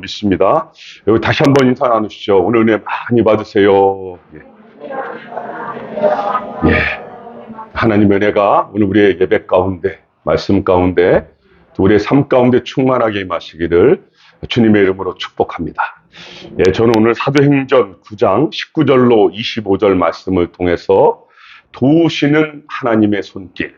믿습니다. 여기 다시 한번 인사 나누시죠. 오늘 은혜 많이 받으세요. 예. 하나님의 은혜가 오늘 우리의 예배 가운데, 말씀 가운데, 또 우리의 삶 가운데 충만하게 임하시기를 주님의 이름으로 축복합니다. 예, 저는 오늘 사도행전 9장 19절로 25절 말씀을 통해서 도우시는 하나님의 손길,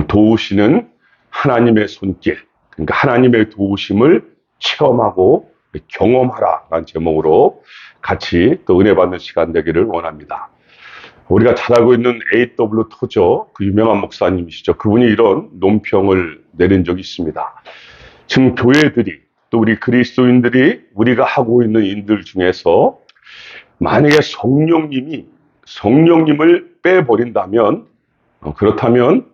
도우시는 하나님의 손길, 그러니까 하나님의 도우심을 체험하고 경험하라라는 제목으로 같이 또 은혜 받는 시간 되기를 원합니다. 우리가 잘 알고 있는 A.W. 토저, 그 유명한 목사님이시죠. 그분이 이런 논평을 내린 적이 있습니다. 지금 교회들이 또 우리 그리스도인들이 우리가 하고 있는 일들 중에서 만약에 성령님을 빼버린다면 그렇다면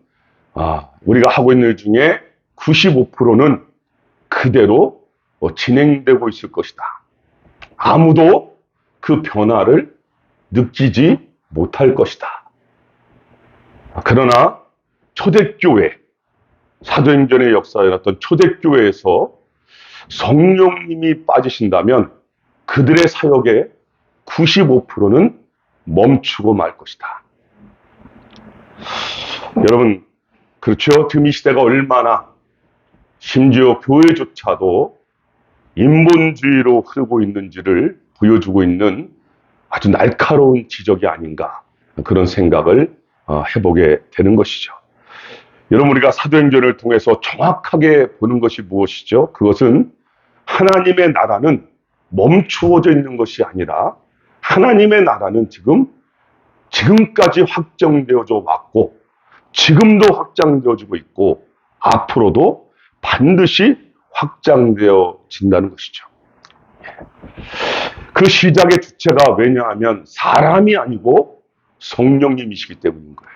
우리가 하고 있는 일 중에 95%는 그대로 진행되고 있을 것이다. 아무도 그 변화를 느끼지 못할 것이다. 그러나 초대교회, 사도행전의 역사에 일어났던 초대교회에서 성령님이 빠지신다면 그들의 사역의 95%는 멈추고 말 것이다. 여러분, 그렇죠? 지금 이 시대가 얼마나 심지어 교회조차도 인본주의로 흐르고 있는지를 보여주고 있는 아주 날카로운 지적이 아닌가, 그런 생각을 해보게 되는 것이죠. 여러분, 우리가 사도행전을 통해서 정확하게 보는 것이 무엇이죠? 그것은 하나님의 나라는 멈추어져 있는 것이 아니라 하나님의 나라는 지금까지 확정되어져 왔고 지금도 확장되어지고 있고 앞으로도 반드시 확장되어진다는 것이죠. 그 시작의 주체가 왜냐하면 사람이 아니고 성령님이시기 때문인 거예요.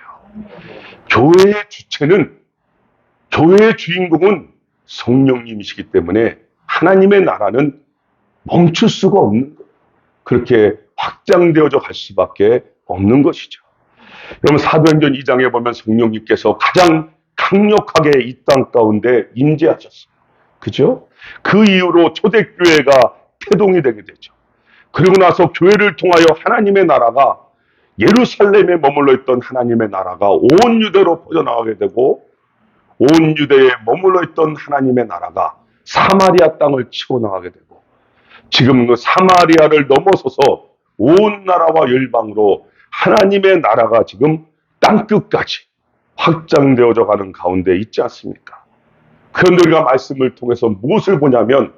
교회의 주체는, 교회의 주인공은 성령님이시기 때문에 하나님의 나라는 멈출 수가 없는 거예요. 그렇게 확장되어져 갈 수밖에 없는 것이죠. 여러분, 사도행전 2장에 보면 성령님께서 가장 강력하게 이 땅 가운데 임재하셨어요. 그죠? 그 이후로 초대교회가 태동이 되게 되죠. 그리고 나서 교회를 통하여 하나님의 나라가, 예루살렘에 머물러 있던 하나님의 나라가 온 유대로 퍼져나가게 되고, 온 유대에 머물러 있던 하나님의 나라가 사마리아 땅을 치고 나가게 되고, 지금 그 사마리아를 넘어서서 온 나라와 열방으로 하나님의 나라가 지금 땅끝까지 확장되어져 가는 가운데 있지 않습니까? 그런데 우리가 말씀을 통해서 무엇을 보냐면,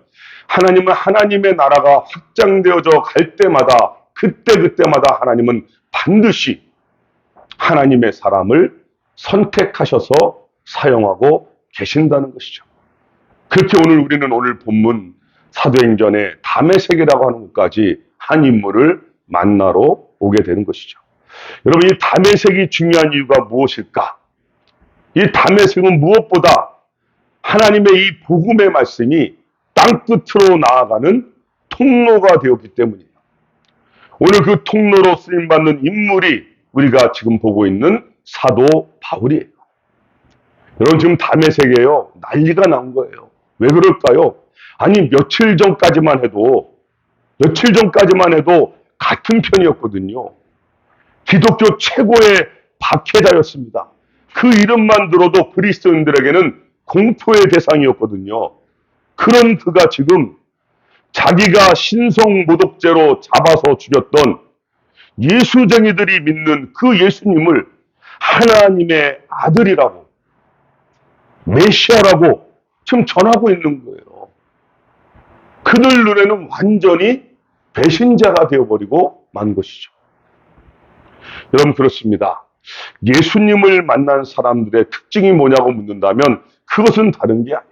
하나님은 하나님의 나라가 확장되어져 갈 때마다, 그때마다 하나님은 반드시 하나님의 사람을 선택하셔서 사용하고 계신다는 것이죠. 그렇게 오늘 본문 사도행전의 다메섹이라고 하는 곳까지 한 인물을 만나러 오게 되는 것이죠. 여러분, 이 다메섹이 중요한 이유가 무엇일까? 이 다메섹은 무엇보다 하나님의 이 복음의 말씀이 땅끝으로 나아가는 통로가 되었기 때문이에요. 오늘 그 통로로 쓰임받는 인물이 우리가 지금 보고 있는 사도 바울이에요. 여러분, 지금 다메섹에요, 난리가 난 거예요. 왜 그럴까요? 아니, 며칠 전까지만 해도 같은 편이었거든요. 기독교 최고의 박해자였습니다. 그 이름만 들어도 그리스도인들에게는 공포의 대상이었거든요. 그런 그가 지금 자기가 신성 모독죄로 잡아서 죽였던 예수쟁이들이 믿는 그 예수님을 하나님의 아들이라고, 메시아라고 지금 전하고 있는 거예요. 그들 눈에는 완전히 배신자가 되어버리고 만 것이죠. 여러분, 그렇습니다. 예수님을 만난 사람들의 특징이 뭐냐고 묻는다면 그것은 다른 게 아니에요.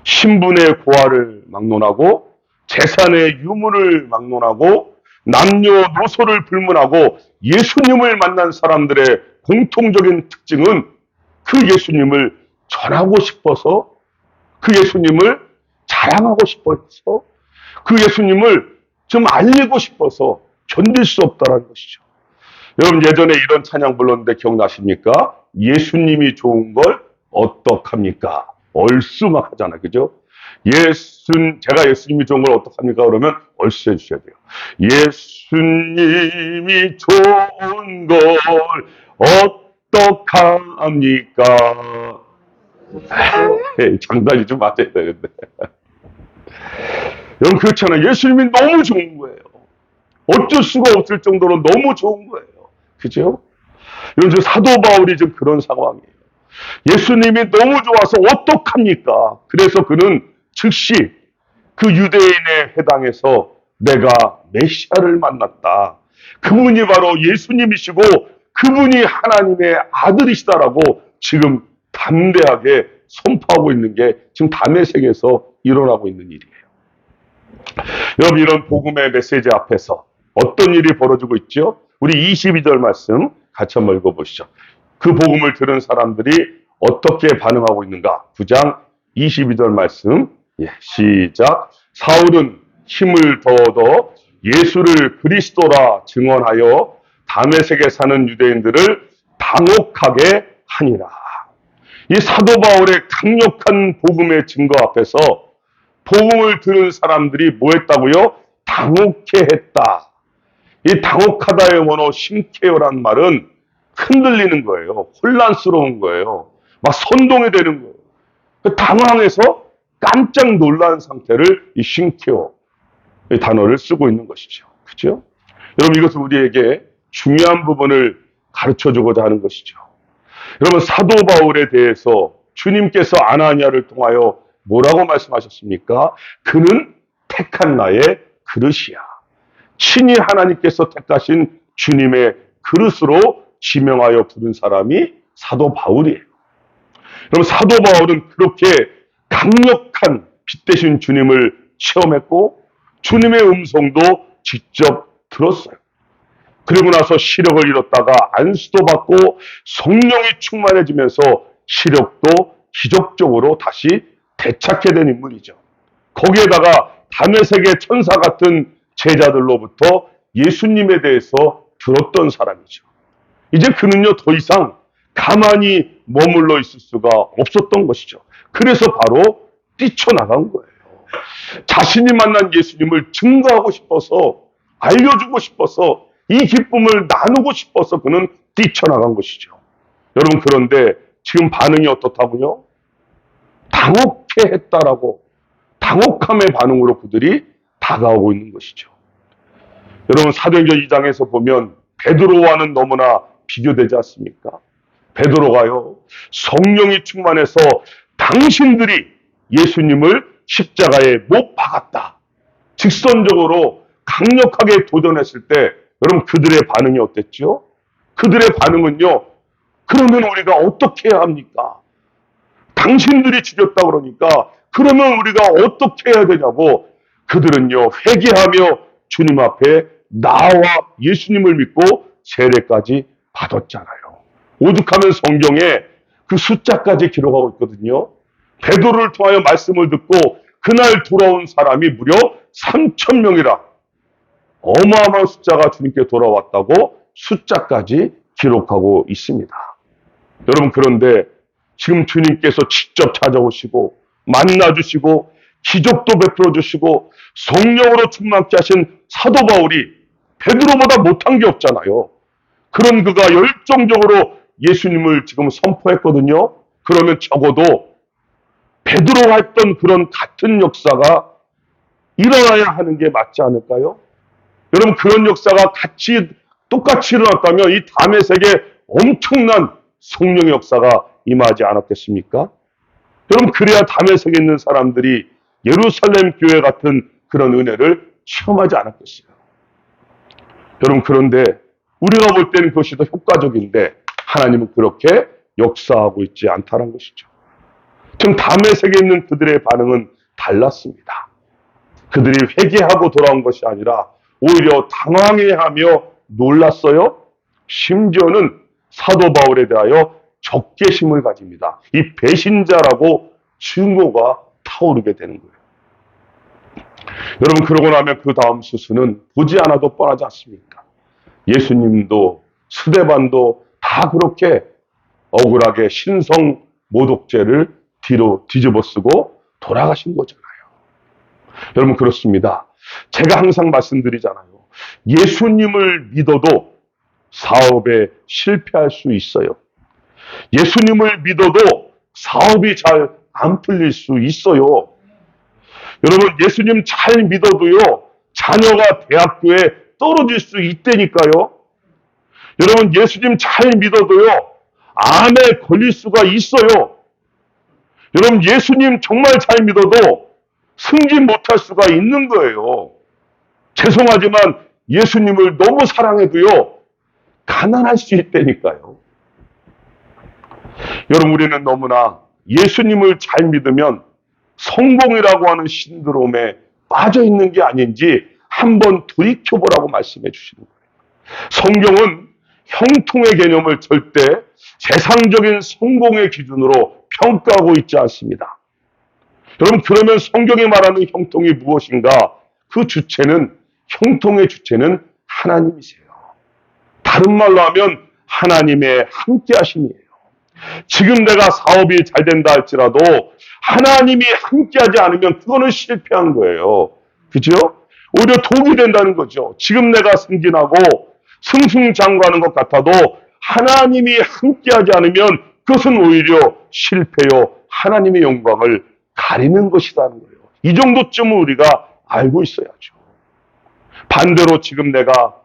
신분의 고하를 막론하고, 재산의 유무를 막론하고, 남녀노소를 불문하고, 예수님을 만난 사람들의 공통적인 특징은 그 예수님을 전하고 싶어서, 그 예수님을 자랑하고 싶어서, 그 예수님을 좀 알리고 싶어서 견딜 수 없다는 것이죠. 여러분, 예전에 이런 찬양 불렀는데 기억나십니까? 예수님이 좋은 걸 어떡합니까? 얼쑤막 하잖아, 그죠? 제가 예수님이 좋은 걸 어떡합니까? 그러면 얼쑤 해주셔야 돼요. 예수님이 좋은 걸 어떡합니까? 장단이 좀 맞아야 되는데. 여러분, 그렇잖아요. 예수님이 너무 좋은 거예요. 어쩔 수가 없을 정도로 너무 좋은 거예요. 그죠? 여러분, 사도 바울이 지금 그런 상황이에요. 예수님이 너무 좋아서 어떡합니까? 그래서 그는 즉시 그 유대인의 회당에서 내가 메시아를 만났다. 그분이 바로 예수님이시고 그분이 하나님의 아들이시다라고 지금 담대하게 선포하고 있는 게 지금 다메섹에서 일어나고 있는 일이에요. 여러분, 이런 복음의 메시지 앞에서 어떤 일이 벌어지고 있죠? 우리 22절 말씀 같이 한번 읽어보시죠. 그 복음을 들은 사람들이 어떻게 반응하고 있는가? 9장 22절 말씀. 시작. 사울은 힘을 더어더 예수를 그리스도라 증언하여 다메섹에 사는 유대인들을 당혹하게 하니라. 이 사도 바울의 강력한 복음의 증거 앞에서 복음을 들은 사람들이 뭐 했다고요? 당혹해 했다. 이 당혹하다의 원어 심케어란 말은 흔들리는 거예요. 혼란스러운 거예요. 막 선동이 되는 거예요. 당황해서 깜짝 놀란 상태를 이 심케어 이 단어를 쓰고 있는 것이죠. 그렇죠? 여러분, 이것은 우리에게 중요한 부분을 가르쳐주고자 하는 것이죠. 여러분, 사도 바울에 대해서 주님께서 아나니아를 통하여 뭐라고 말씀하셨습니까? 그는 택한 나의 그릇이야. 친히 하나님께서 택하신 주님의 그릇으로 지명하여 부른 사람이 사도 바울이에요. 그럼 사도 바울은 그렇게 강력한 빛 대신 주님을 체험했고 주님의 음성도 직접 들었어요. 그리고 나서 시력을 잃었다가 안수도 받고 성령이 충만해지면서 시력도 기적적으로 다시 되찾게 된 인물이죠. 거기에다가 다메섹의 천사 같은 제자들로부터 예수님에 대해서 들었던 사람이죠. 이제 그는요, 더 이상 가만히 머물러 있을 수가 없었던 것이죠. 그래서 바로 뛰쳐나간 거예요. 자신이 만난 예수님을 증거하고 싶어서, 알려주고 싶어서, 이 기쁨을 나누고 싶어서 그는 뛰쳐나간 것이죠. 여러분, 그런데 지금 반응이 어떻다고요? 당혹해 했다라고, 당혹함의 반응으로 그들이 다가오고 있는 것이죠. 여러분, 사도행전 2장에서 보면 베드로와는 너무나 비교되지 않습니까? 베드로가요, 성령이 충만해서 당신들이 예수님을 십자가에 못 박았다. 직선적으로 강력하게 도전했을 때 여러분, 그들의 반응이 어땠죠? 그들의 반응은요, 그러면 우리가 어떻게 해야 합니까? 당신들이 죽였다 그러니까 그러면 우리가 어떻게 해야 되냐고 그들은요, 회개하며 주님 앞에 나와 예수님을 믿고 세례까지 받았잖아요. 오죽하면 성경에 그 숫자까지 기록하고 있거든요. 베드로를 통하여 말씀을 듣고 그날 돌아온 사람이 무려 3,000명이라 어마어마한 숫자가 주님께 돌아왔다고 숫자까지 기록하고 있습니다. 여러분, 그런데 지금 주님께서 직접 찾아오시고 만나주시고 기적도 베풀어 주시고 성령으로 충만케 하신 사도 바울이 베드로보다 못한 게 없잖아요. 그런 그가 열정적으로 예수님을 지금 선포했거든요. 그러면 적어도 베드로가 했던 그런 같은 역사가 일어나야 하는 게 맞지 않을까요? 여러분, 그런 역사가 똑같이 일어났다면 이 다메섹에 엄청난 성령의 역사가 임하지 않았겠습니까? 여러분, 그래야 다메섹에 있는 사람들이 예루살렘 교회 같은 그런 은혜를 체험하지 않았겠어요. 여러분, 그런데 우리가 볼 때는 그것이 더 효과적인데 하나님은 그렇게 역사하고 있지 않다는 것이죠. 지금 다메섹에 있는 그들의 반응은 달랐습니다. 그들이 회개하고 돌아온 것이 아니라 오히려 당황해하며 놀랐어요. 심지어는 사도 바울에 대하여 적개심을 가집니다. 이 배신자라고 증오가 타오르게 되는 거예요. 여러분, 그러고 나면 그 다음 수순은 보지 않아도 뻔하지 않습니까? 예수님도 스데반도 다 그렇게 억울하게 신성 모독죄를 뒤로 뒤집어 쓰고 돌아가신 거잖아요. 여러분 그렇습니다. 제가 항상 말씀드리잖아요. 예수님을 믿어도 사업에 실패할 수 있어요. 예수님을 믿어도 사업이 잘 안 풀릴 수 있어요. 여러분 예수님 잘 믿어도요. 자녀가 대학교에 떨어질 수 있다니까요. 여러분 예수님 잘 믿어도요. 암에 걸릴 수가 있어요. 여러분 예수님 정말 잘 믿어도 승진 못할 수가 있는 거예요. 죄송하지만 예수님을 너무 사랑해도요. 가난할 수 있다니까요. 여러분 우리는 너무나 예수님을 잘 믿으면 성공이라고 하는 신드롬에 빠져 있는 게 아닌지 한번 돌이켜보라고 말씀해 주시는 거예요. 성경은 형통의 개념을 절대 세상적인 성공의 기준으로 평가하고 있지 않습니다. 여러분 그러면 성경이 말하는 형통이 무엇인가? 그 주체는 형통의 주체는 하나님이세요. 다른 말로 하면 하나님의 함께 하심이에요. 지금 내가 사업이 잘 된다 할지라도 하나님이 함께하지 않으면 그거는 실패한 거예요. 그죠? 오히려 독이 된다는 거죠. 지금 내가 승진하고 승승장구하는 것 같아도 하나님이 함께하지 않으면 그것은 오히려 실패요. 하나님의 영광을 가리는 것이라는 거예요. 이 정도쯤은 우리가 알고 있어야죠. 반대로 지금 내가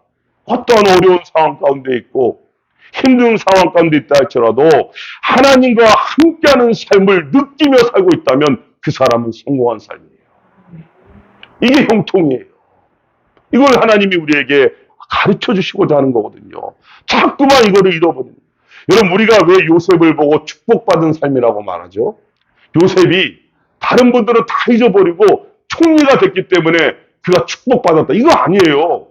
어떤 어려운 상황 가운데 있고 힘든 상황 가운데 있다 할지라도 하나님과 함께하는 삶을 느끼며 살고 있다면 그 사람은 성공한 삶이에요. 이게 형통이에요. 이걸 하나님이 우리에게 가르쳐 주시고자 하는 거거든요. 자꾸만 이거를 잃어버리는 거예요. 여러분 우리가 왜 요셉을 보고 축복받은 삶이라고 말하죠? 요셉이 다른 분들은 다 잊어버리고 총리가 됐기 때문에 그가 축복받았다. 이거 아니에요.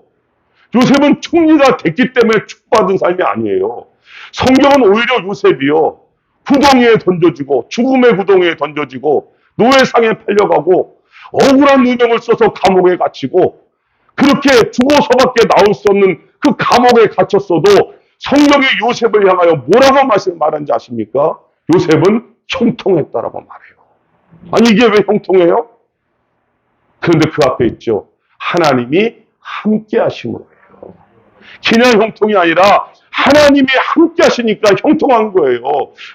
요셉은 총리가 됐기 때문에 축복받은 삶이 아니에요. 성경은 오히려 요셉이요. 구덩이에 던져지고 죽음의 구덩이에 던져지고 노예상에 팔려가고 억울한 누명을 써서 감옥에 갇히고 그렇게 죽어서밖에 나올 수 없는 그 감옥에 갇혔어도 성경이 요셉을 향하여 뭐라고 말하는지 아십니까? 요셉은 형통했다라고 말해요. 아니 이게 왜 형통해요? 그런데 그 앞에 있죠. 하나님이 함께 하심으로예요. 그냥 형통이 아니라 하나님이 함께 하시니까 형통한 거예요.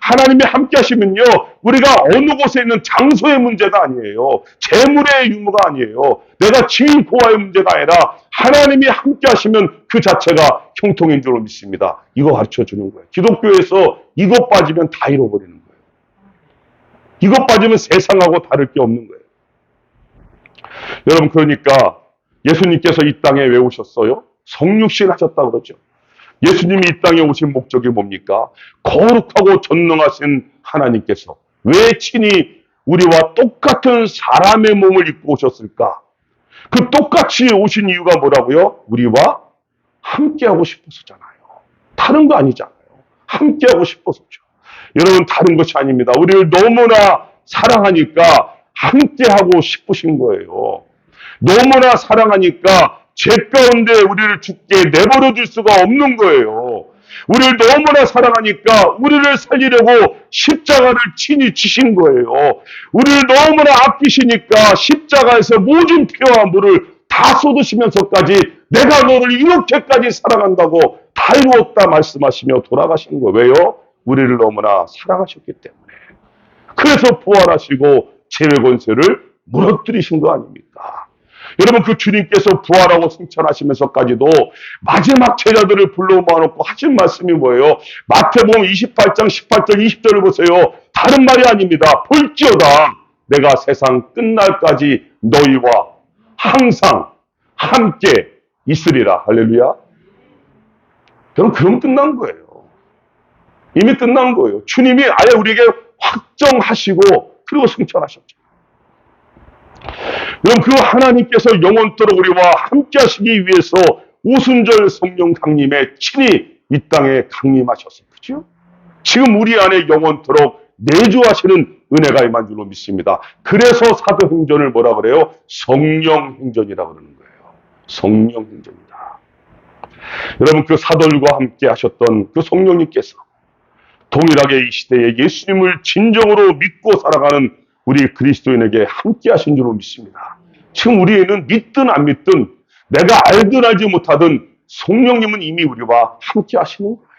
하나님이 함께 하시면요. 우리가 어느 곳에 있는 장소의 문제가 아니에요. 재물의 유무가 아니에요. 내가 지위 고하의 문제가 아니라 하나님이 함께 하시면 그 자체가 형통인 줄 믿습니다. 이거 가르쳐 주는 거예요. 기독교에서 이것 빠지면 다 잃어버리는 거예요. 이것 빠지면 세상하고 다를 게 없는 거예요. 여러분 그러니까 예수님께서 이 땅에 왜 오셨어요? 성육신 하셨다고 그러죠. 예수님이 이 땅에 오신 목적이 뭡니까? 거룩하고 전능하신 하나님께서 왜 친히 우리와 똑같은 사람의 몸을 입고 오셨을까? 그 똑같이 오신 이유가 뭐라고요? 우리와 함께하고 싶어서잖아요. 다른 거 아니잖아요. 함께하고 싶어서죠. 여러분 다른 것이 아닙니다. 우리를 너무나 사랑하니까 함께하고 싶으신 거예요. 너무나 사랑하니까 죄 가운데 우리를 죽게 내버려 둘 수가 없는 거예요. 우리를 너무나 사랑하니까 우리를 살리려고 십자가를 친히 지신 거예요. 우리를 너무나 아끼시니까 십자가에서 모든 피와 물을 다 쏟으시면서까지 내가 너를 이렇게까지 사랑한다고 다 이루었다 말씀하시며 돌아가신 거예요. 왜요? 우리를 너무나 사랑하셨기 때문에. 그래서 부활하시고 죄의 권세를 무너뜨리신 거 아닙니까? 여러분 그 주님께서 부활하고 승천하시면서까지도 마지막 제자들을 불러 모아놓고 하신 말씀이 뭐예요? 마태복음 28장 18절 20절을 보세요. 다른 말이 아닙니다. 볼지어다 내가 세상 끝날까지 너희와 항상 함께 있으리라. 할렐루야. 그럼 끝난 거예요. 이미 끝난 거예요. 주님이 아예 우리에게 확정하시고 그리고 승천하셨죠. 여러분 그 하나님께서 영원토록 우리와 함께 하시기 위해서 오순절 성령 강림에 친히 이 땅에 강림하셨어요. 그렇죠? 지금 우리 안에 영원토록 내주하시는 은혜가 임한 줄로 믿습니다. 그래서 사도행전을 뭐라 그래요? 성령행전이라고 그러는 거예요. 성령행전이다. 여러분 그 사도들과 함께 하셨던 그 성령님께서 동일하게 이 시대에 예수님을 진정으로 믿고 살아가는 우리 그리스도인에게 함께 하신 줄로 믿습니다. 지금 우리는 믿든 안 믿든 내가 알든 알지 못하든 성령님은 이미 우리와 함께 하시는 거예요.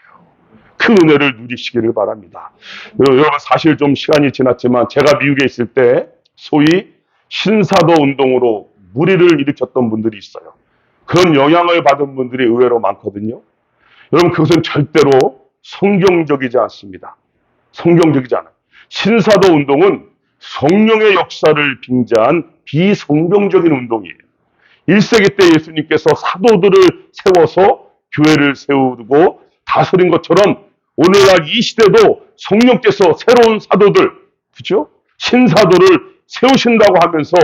그 은혜를 누리시기를 바랍니다. 여러분, 사실 좀 시간이 지났지만 제가 미국에 있을 때 소위 신사도 운동으로 무리를 일으켰던 분들이 있어요. 그런 영향을 받은 분들이 의외로 많거든요. 여러분, 그것은 절대로 성경적이지 않습니다. 성경적이지 않아요. 신사도 운동은 성령의 역사를 빙자한 비성경적인 운동이에요. 1세기 때 예수님께서 사도들을 세워서 교회를 세우고 다스린 것처럼 오늘날 이 시대도 성령께서 새로운 사도들, 그죠? 신사도를 세우신다고 하면서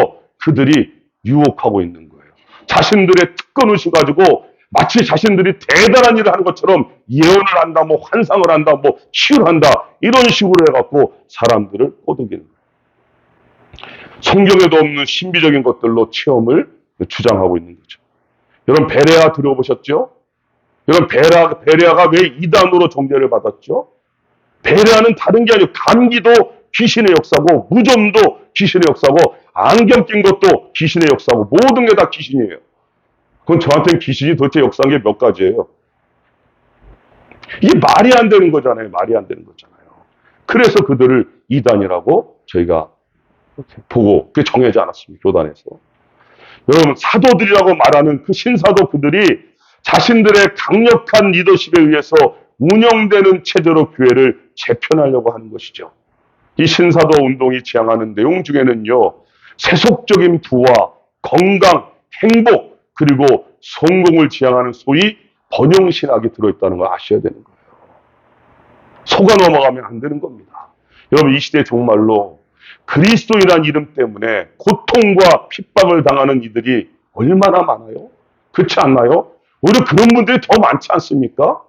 그들이 유혹하고 있는 거예요. 자신들의 특권의식 가지고 마치 자신들이 대단한 일을 하는 것처럼 예언을 한다, 뭐 환상을 한다, 뭐 치유를 한다, 이런 식으로 해갖고 사람들을 꼬드기는 거예요. 성경에도 없는 신비적인 것들로 체험을 주장하고 있는 거죠. 여러분, 베레아 들어보셨죠? 여러분, 베레아가 왜 이단으로 정죄를 받았죠? 베레아는 다른 게 아니고 감기도 귀신의 역사고, 무좀도 귀신의 역사고, 안경 낀 것도 귀신의 역사고, 모든 게 다 귀신이에요. 그건 저한테는 귀신이 도대체 역사한 게 몇 가지예요. 이게 말이 안 되는 거잖아요. 말이 안 되는 거잖아요. 그래서 그들을 이단이라고 저희가 보고 그게 정해지 않았습니다. 교단에서. 여러분, 사도들이라고 말하는 그 신사도 그들이 자신들의 강력한 리더십에 의해서 운영되는 체제로 교회를 재편하려고 하는 것이죠. 이 신사도 운동이 지향하는 내용 중에는요, 세속적인 부와 건강, 행복, 그리고 성공을 지향하는 소위 번영신학이 들어있다는 걸 아셔야 되는 거예요. 속아 넘어가면 안 되는 겁니다. 여러분, 이 시대에 정말로 그리스도이라는 이름 때문에 고통과 핍박을 당하는 이들이 얼마나 많아요? 그렇지 않나요? 오히려 그런 분들이 더 많지 않습니까?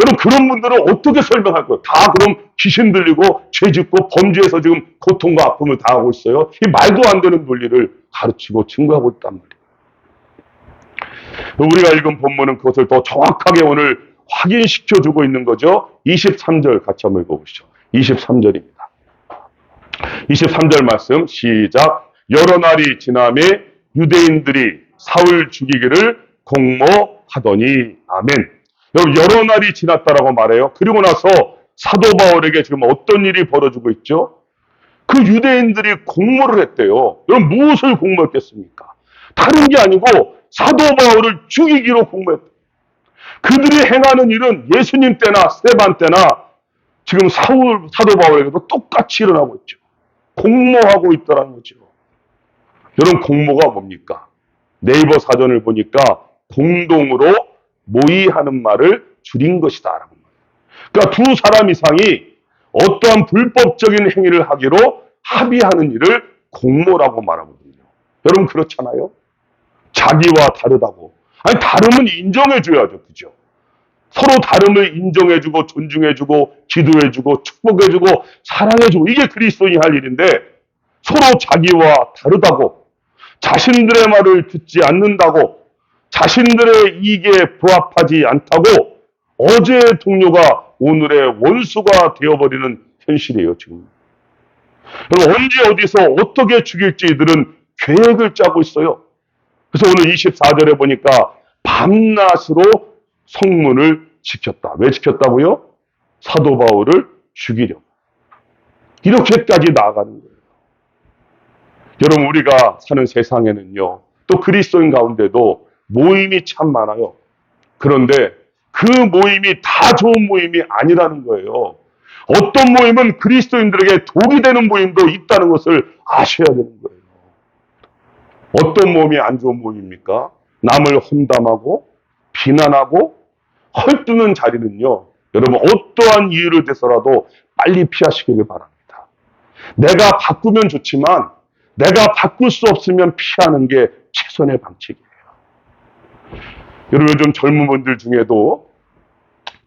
여러분, 그런 분들은 어떻게 설명할 거예요? 다 그럼 귀신 들리고 죄 짓고 범죄해서 지금 고통과 아픔을 당하고 있어요. 이 말도 안 되는 논리를 가르치고 증거하고 있단 말이에요. 우리가 읽은 본문은 그것을 더 정확하게 오늘 확인시켜주고 있는 거죠. 23절 같이 한번 읽어보시죠. 23절입니다. 23절 말씀 시작. 여러 날이 지남에 유대인들이 사울 죽이기를 공모하더니 아멘. 여러 날이 지났다라고 말해요. 그리고 나서 사도 바울에게 지금 어떤 일이 벌어지고 있죠? 그 유대인들이 공모를 했대요. 여러분, 무엇을 공모했겠습니까? 다른 게 아니고 사도 바울을 죽이기로 공모했대요. 그들이 행하는 일은 예수님 때나 스데반 때나 지금 사도 바울에게도 똑같이 일어나고 있죠. 공모하고 있다는 거죠. 여러분, 공모가 뭡니까? 네이버 사전을 보니까 공동으로 모의하는 말을 줄인 것이다. 그러니까 두 사람 이상이 어떠한 불법적인 행위를 하기로 합의하는 일을 공모라고 말하거든요. 여러분, 그렇잖아요? 자기와 다르다고. 아니, 다름은 인정해줘야죠. 그죠? 서로 다름을 인정해주고 존중해주고 기도해주고 축복해주고 사랑해주고 이게 그리스도인이 할 일인데 서로 자기와 다르다고 자신들의 말을 듣지 않는다고 자신들의 이익에 부합하지 않다고 어제의 동료가 오늘의 원수가 되어버리는 현실이에요. 지금. 그럼 언제 어디서 어떻게 죽일지 이들은 계획을 짜고 있어요. 그래서 오늘 24절에 보니까 밤낮으로 성문을 지켰다. 왜 지켰다고요? 사도 바울을 죽이려고. 이렇게까지 나아가는 거예요. 여러분, 우리가 사는 세상에는요, 또 그리스도인 가운데도 모임이 참 많아요. 그런데 그 모임이 다 좋은 모임이 아니라는 거예요. 어떤 모임은 그리스도인들에게 독이 되는 모임도 있다는 것을 아셔야 되는 거예요. 어떤 모임이 안 좋은 모임입니까? 남을 험담하고 비난하고 헐뜯는 자리는요, 여러분, 어떠한 이유를 대서라도 빨리 피하시기를 바랍니다. 내가 바꾸면 좋지만 내가 바꿀 수 없으면 피하는 게 최선의 방책이에요. 여러분, 요즘 젊은 분들 중에도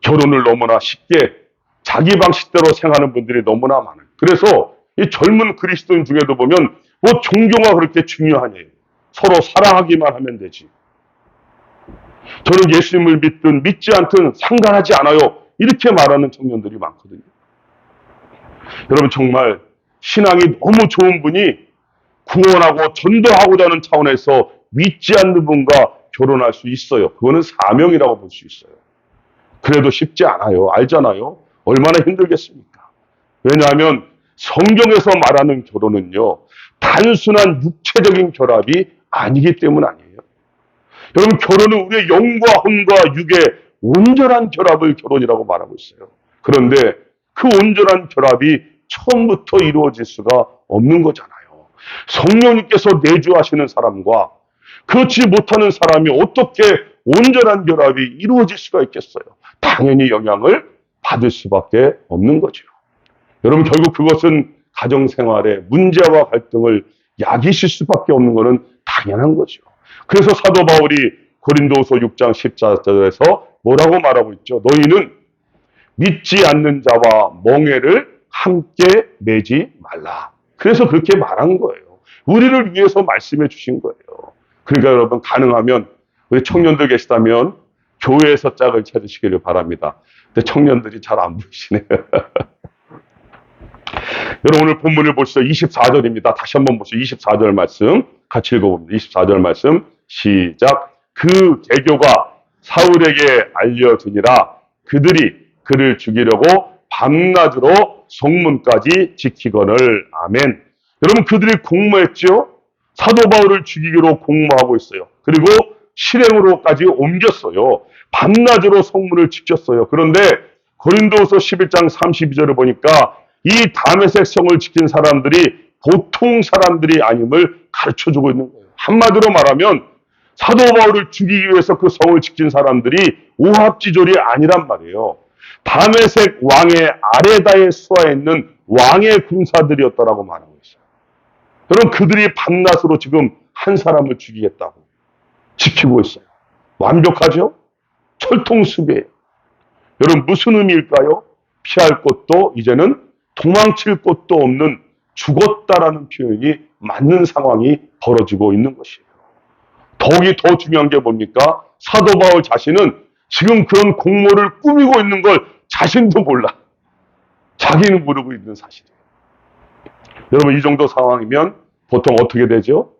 결혼을 너무나 쉽게 자기 방식대로 생각하는 분들이 너무나 많아요. 그래서 이 젊은 그리스도인 중에도 보면 뭐 종교가 그렇게 중요하냐. 서로 사랑하기만 하면 되지. 저는 예수님을 믿든 믿지 않든 상관하지 않아요. 이렇게 말하는 청년들이 많거든요. 여러분, 정말 신앙이 너무 좋은 분이 구원하고 전도하고자 하는 차원에서 믿지 않는 분과 결혼할 수 있어요. 그거는 사명이라고 볼 수 있어요. 그래도 쉽지 않아요. 알잖아요. 얼마나 힘들겠습니까? 왜냐하면 성경에서 말하는 결혼은요, 단순한 육체적인 결합이 아니기 때문 아니에요. 여러분, 결혼은 우리의 영과 혼과 육의 온전한 결합을 결혼이라고 말하고 있어요. 그런데 그 온전한 결합이 처음부터 이루어질 수가 없는 거잖아요. 성령님께서 내주하시는 사람과 그렇지 못하는 사람이 어떻게 온전한 결합이 이루어질 수가 있겠어요? 당연히 영향을 받을 수밖에 없는 거죠. 여러분, 결국 그것은 가정생활에 문제와 갈등을 야기실 수밖에 없는 것은 당연한 거죠. 그래서 사도 바울이 고린도후서 6장 14절에서 뭐라고 말하고 있죠? 너희는 믿지 않는 자와 멍에를 함께 매지 말라. 그래서 그렇게 말한 거예요. 우리를 위해서 말씀해 주신 거예요. 그러니까 여러분, 가능하면 우리 청년들 계시다면 교회에서 짝을 찾으시기를 바랍니다. 근데 청년들이 잘 안 보이시네요. 여러분, 오늘 본문을 보시죠. 24절입니다. 다시 한번 보시죠. 24절 말씀 같이 읽어봅니다. 24절 말씀 시작. 그 계교가 사울에게 알려지니라. 그들이 그를 죽이려고 밤낮으로 성문까지 지키거늘. 아멘. 여러분, 그들이 공모했죠. 사도 바울을 죽이기로 공모하고 있어요. 그리고 실행으로까지 옮겼어요. 밤낮으로 성문을 지켰어요. 그런데 고린도후서 11장 32절을 보니까 이 다메섹 성을 지킨 사람들이 보통 사람들이 아님을 가르쳐주고 있는 거예요. 한마디로 말하면 사도 바울을 죽이기 위해서 그 성을 지킨 사람들이 오합지졸이 아니란 말이에요. 다메섹 왕의 아레다에 수하에 있는 왕의 군사들이었다라고 말하고 있어요. 여러분, 그들이 밤낮으로 지금 한 사람을 죽이겠다고 지키고 있어요. 완벽하죠? 철통수비예요. 여러분, 무슨 의미일까요? 피할 곳도 이제는 도망칠 곳도 없는 죽었다라는 표현이 맞는 상황이 벌어지고 있는 것이에요. 더욱이 더 중요한 게 뭡니까? 사도 바울 자신은 지금 그런 공모를 꾸미고 있는 걸 자신도 몰라. 자기는 모르고 있는 사실이에요. 여러분, 이 정도 상황이면 보통 어떻게 되죠?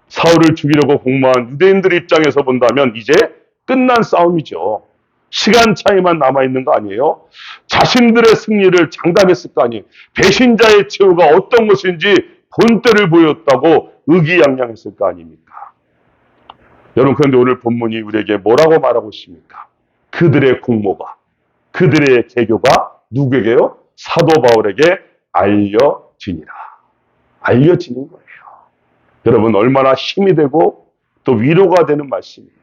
사울을 죽이려고 공모한 유대인들 입장에서 본다면 이제 끝난 싸움이죠. 시간 차이만 남아있는 거 아니에요? 자신들의 승리를 장담했을 거 아니에요? 배신자의 최후가 어떤 것인지 본때를 보였다고 의기양양했을 거 아닙니까? 여러분, 그런데 오늘 본문이 우리에게 뭐라고 말하고 있습니까? 그들의 공모가, 그들의 계교가 누구에게요? 사도 바울에게 알려지니라. 알려지는 거예요. 여러분, 얼마나 힘이 되고 또 위로가 되는 말씀이에요.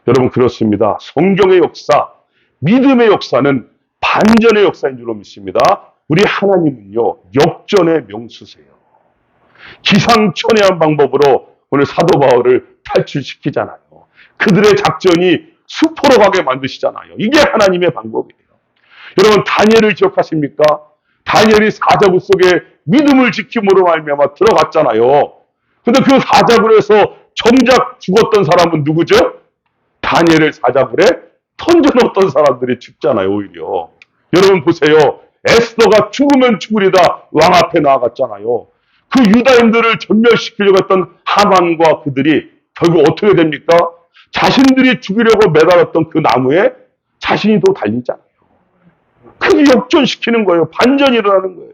여러분, 그렇습니다. 성경의 역사, 믿음의 역사는 반전의 역사인 줄로 믿습니다. 우리 하나님은요, 역전의 명수세요. 기상천외한 방법으로 오늘 사도 바울을 탈출시키잖아요. 그들의 작전이 수포로 가게 만드시잖아요. 이게 하나님의 방법이에요. 여러분, 다니엘을 기억하십니까? 다니엘이 사자굴 속에 믿음을 지킴으로 말미암아 들어갔잖아요. 근데 그 사자굴에서 정작 죽었던 사람은 누구죠? 다니엘을 사자굴에 던져놓았던 사람들이 죽잖아요, 오히려. 여러분 보세요. 에스더가 죽으면 죽으리다 왕 앞에 나아갔잖아요. 그 유다인들을 전멸시키려고 했던 하만과 그들이 결국 어떻게 됩니까? 자신들이 죽이려고 매달았던 그 나무에 자신이 또 달리잖아요. 그게 역전시키는 거예요. 반전이 일어나는 거예요.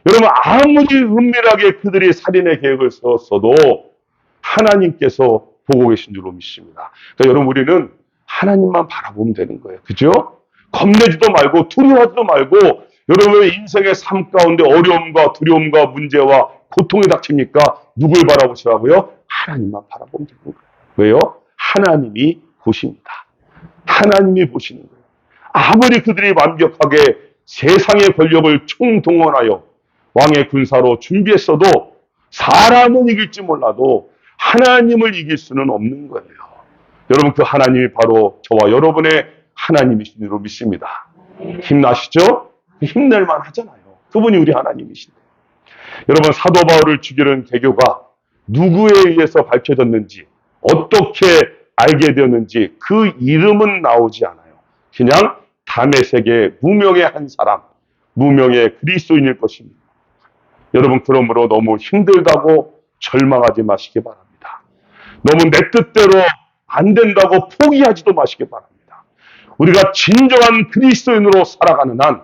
여러분, 아무리 은밀하게 그들이 살인의 계획을 세웠어도 하나님께서 보고 계신 줄로 믿습니다. 그러니까 여러분, 우리는 하나님만 바라보면 되는 거예요. 그죠? 겁내지도 말고 두려워하지도 말고 여러분의 인생의 삶 가운데 어려움과 두려움과 문제와 고통이 닥칩니까? 누굴 바라보시라고요? 하나님만 바라보면 되는 거예요. 왜요? 하나님이 보십니다. 하나님이 보시는 거예요. 아무리 그들이 완벽하게 세상의 권력을 총동원하여 왕의 군사로 준비했어도 사람은 이길지 몰라도 하나님을 이길 수는 없는 거예요. 여러분, 그 하나님이 바로 저와 여러분의 하나님이신 줄로 믿습니다. 힘나시죠? 힘낼만 하잖아요. 그분이 우리 하나님이신데. 여러분, 사도 바울을 죽이는 계교가 누구에 의해서 밝혀졌는지, 어떻게 알게 되었는지 그 이름은 나오지 않아요. 그냥 다메섹의 무명의 한 사람, 무명의 그리스도인일 것입니다. 여러분, 그러므로 너무 힘들다고 절망하지 마시기 바랍니다. 너무 내 뜻대로 안 된다고 포기하지도 마시기 바랍니다. 우리가 진정한 그리스도인으로 살아가는 한,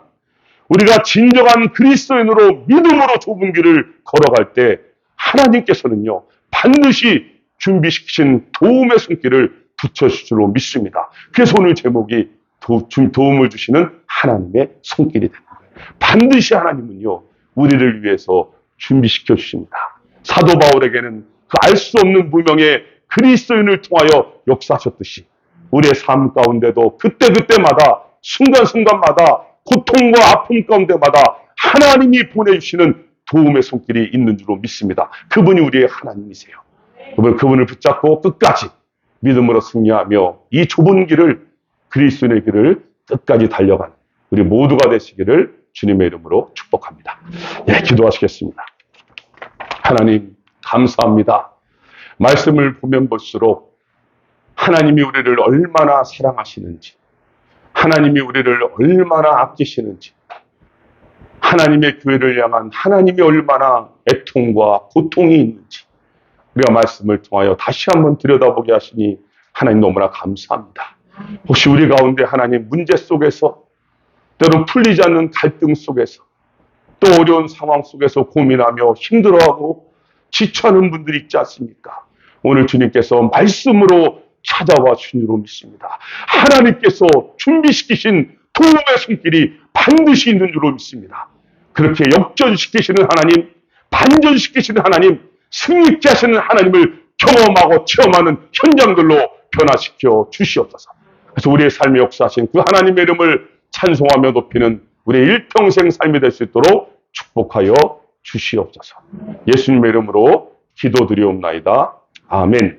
우리가 진정한 그리스도인으로 믿음으로 좁은 길을 걸어갈 때 하나님께서는요, 반드시 준비시키신 도움의 손길을 붙여주실 줄로 믿습니다. 그래서 오늘 제목이 도움을 주시는 하나님의 손길이 되는 거예요. 반드시 하나님은요, 우리를 위해서 준비시켜 주십니다. 사도 바울에게는 그 알 수 없는 무명의 그리스도인을 통하여 역사하셨듯이 우리의 삶 가운데도 그때그때마다 순간순간마다 고통과 아픔 가운데마다 하나님이 보내주시는 도움의 손길이 있는 줄로 믿습니다. 그분이 우리의 하나님이세요. 그분을 붙잡고 끝까지 믿음으로 승리하며 이 좁은 길을, 그리스도인의 길을 끝까지 달려가는 우리 모두가 되시기를 주님의 이름으로 축복합니다. 예, 기도하시겠습니다. 하나님 감사합니다. 말씀을 보면 볼수록 하나님이 우리를 얼마나 사랑하시는지, 하나님이 우리를 얼마나 아끼시는지, 하나님의 교회를 향한 하나님이 얼마나 애통과 고통이 있는지 우리가 말씀을 통하여 다시 한번 들여다보게 하시니 하나님 너무나 감사합니다. 혹시 우리 가운데 하나님 문제 속에서, 때로 풀리지 않는 갈등 속에서, 또 어려운 상황 속에서 고민하며 힘들어하고 지쳐하는 분들이 있지 않습니까? 오늘 주님께서 말씀으로 찾아와 주님으로 믿습니다. 하나님께서 준비시키신 도움의 손길이 반드시 있는 줄로 믿습니다. 그렇게 역전시키시는 하나님, 반전시키시는 하나님, 승리케 하시는 하나님을 경험하고 체험하는 현장들로 변화시켜 주시옵소서. 그래서 우리의 삶에 역사하신 그 하나님의 이름을 찬송하며 높이는 우리의 일평생 삶이 될 수 있도록 축복하여 주시옵소서. 예수님의 이름으로 기도드리옵나이다. 아멘.